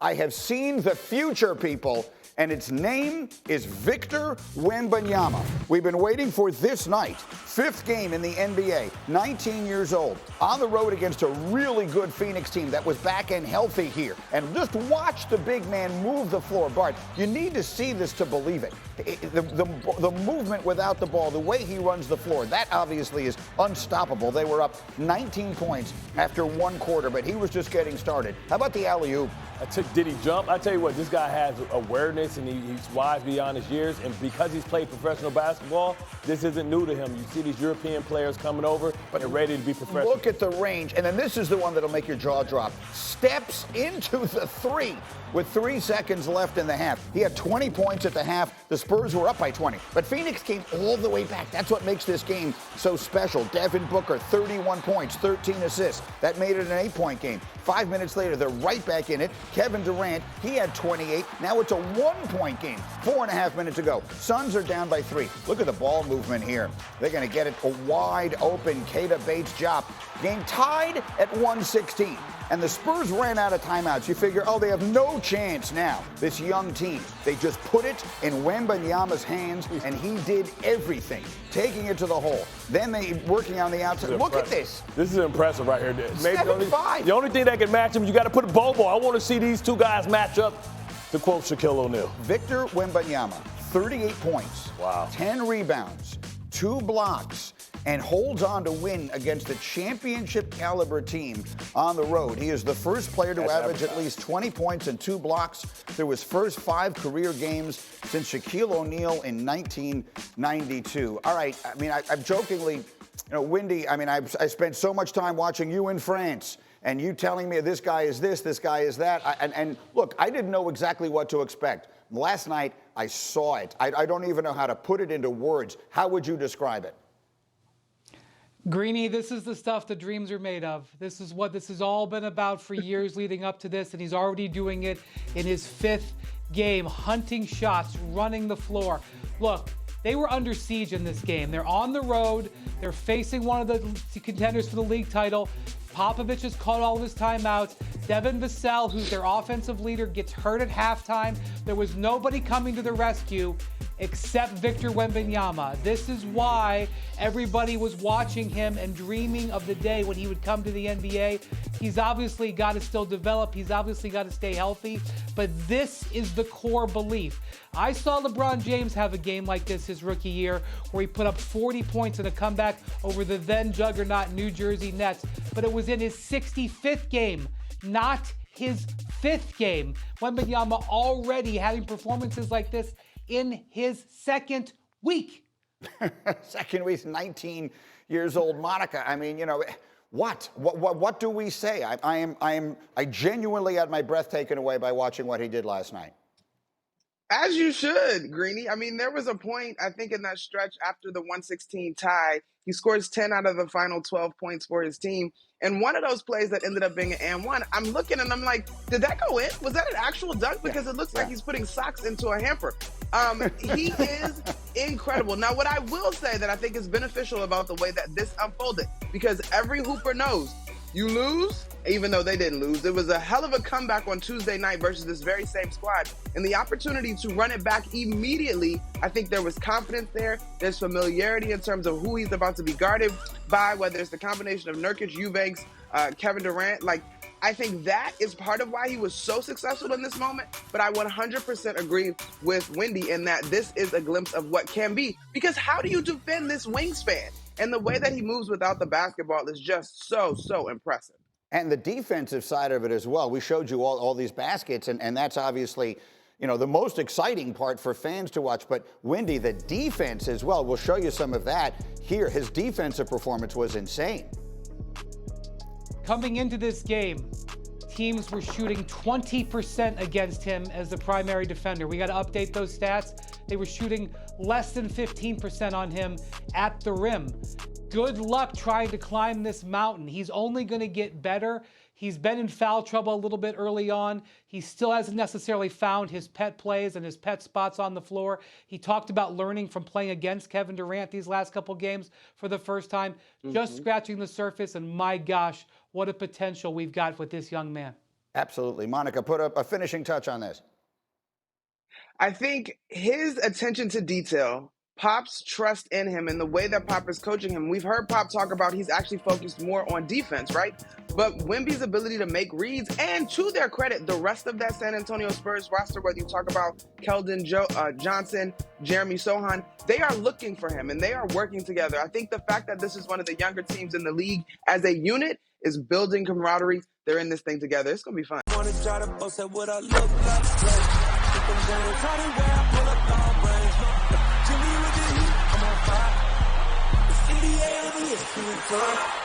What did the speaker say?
I have seen the future, people, and its name is Victor Wembanyama. We've been waiting for this night. 5th game in the NBA, 19 years old, on the road against a really good Phoenix team that was back and healthy here. And just watch the big man move the floor. Bart, you need to see this to believe it. The movement without the ball, the way he runs the floor, that obviously is unstoppable. They were up 19 points after 1 quarter, but he was just getting started. How about the alley-oop? Did he jump? I tell you what, this guy has awareness and he's wise beyond his years. And because he's played professional basketball, this isn't new to him. You see these European players coming over, but they're ready to be professional. Look at the range. And then this is the one that'll make your jaw drop. Steps into the 3 with 3 seconds left in the half. He had 20 points at the half. The Spurs were up by 20. But Phoenix came all the way back. That's what makes this game so special. Devin Booker, 31 points, 13 assists. That made it an 8-point game. 5 minutes later, they're right back in it. Kevin Durant, he had 28. Now it's a 1-point game. 4.5 minutes to go. Suns are down by 3. Look at the ball movement here. They're going to get it a wide open Keita Bates-Diop. Game tied at 116. And the Spurs ran out of timeouts. You figure, oh, they have no chance now, this young team. They just put it in Wembanyama's hands, and he did everything, taking it to the hole. Then they working on the outside. Look at this. This is impressive right here. Maybe 7-5. The only thing that can match him, you got to put a Bobo. I want to see these two guys match up, to quote Shaquille O'Neal. Victor Wembanyama, 38 points, wow, 10 rebounds, 2 blocks, and holds on to win against a championship-caliber team on the road. He is the first player to average at least 20 points and 2 blocks through his first 5 career games since Shaquille O'Neal in 1992. All right, I mean, I'm jokingly, Windy, I mean, I spent so much time watching you in France, and you telling me this guy is this guy is that. And look, I didn't know exactly what to expect. Last night, I saw it. I don't even know how to put it into words. How would you describe it? Greeny, this is the stuff the dreams are made of. This is what this has all been about for years leading up to this, and he's already doing it in his 5th game, hunting shots, running the floor. Look, they were under siege in this game. They're on the road. They're facing one of the contenders for the league title. Popovich has called all of his timeouts. Devin Vassell, who's their offensive leader, gets hurt at halftime. There was nobody coming to the rescue except Victor Wembanyama. This is why everybody was watching him and dreaming of the day when he would come to the NBA. He's obviously got to still develop. He's obviously got to stay healthy. But this is the core belief. I saw LeBron James have a game like this his rookie year where he put up 40 points in a comeback over the then juggernaut New Jersey Nets. But it was in his 65th game, not his 5th game. Wembanyama already having performances like this in his 2nd week. 2nd week, 19 years old. Monica, I mean, what do we say? I genuinely had my breath taken away by watching what he did last night. As you should, Greeny. I mean, there was a point, I think, in that stretch after the 116 tie, he scores 10 out of the final 12 points for his team. And one of those plays that ended up being an and one, I'm looking and I'm like, did that go in? Was that an actual dunk? Because it looks like he's putting socks into a hamper. He is incredible. Now, what I will say that I think is beneficial about the way that this unfolded, because every hooper knows you lose, even though they didn't lose. It was a hell of a comeback on Tuesday night versus this very same squad. And the opportunity to run it back immediately, I think there was confidence there. There's familiarity in terms of who he's about to be guarded by, whether it's the combination of Nurkic, Eubanks, Kevin Durant. Like, I think that is part of why he was so successful in this moment. But I 100% agree with Wendy in that this is a glimpse of what can be. Because how do you defend this wingspan? And the way that he moves without the basketball is just so impressive. And the defensive side of it as well. We showed you all these baskets, and that's obviously, the most exciting part for fans to watch. But Wendy, the defense as well, we'll show you some of that here. His defensive performance was insane. Coming into this game, teams were shooting 20% against him as the primary defender. We got to update those stats. They were shooting less than 15% on him at the rim. Good luck trying to climb this mountain. He's only going to get better. He's been in foul trouble a little bit early on. He still hasn't necessarily found his pet plays and his pet spots on the floor. He talked about learning from playing against Kevin Durant these last couple games for the first time. Just scratching the surface, and my gosh, what a potential we've got with this young man. Absolutely. Monica, put a finishing touch on this. I think his attention to detail, Pop's trust in him, and the way that Pop is coaching him. We've heard Pop talk about he's actually focused more on defense, right? But Wemby's ability to make reads, and to their credit, the rest of that San Antonio Spurs roster, whether you talk about Keldon Johnson, Jeremy Sohan, they are looking for him, and they are working together. I think the fact that this is one of the younger teams in the league as a unit is building camaraderie. They're in this thing together. It's going to be fun. I'm on fire. It's 88 over here.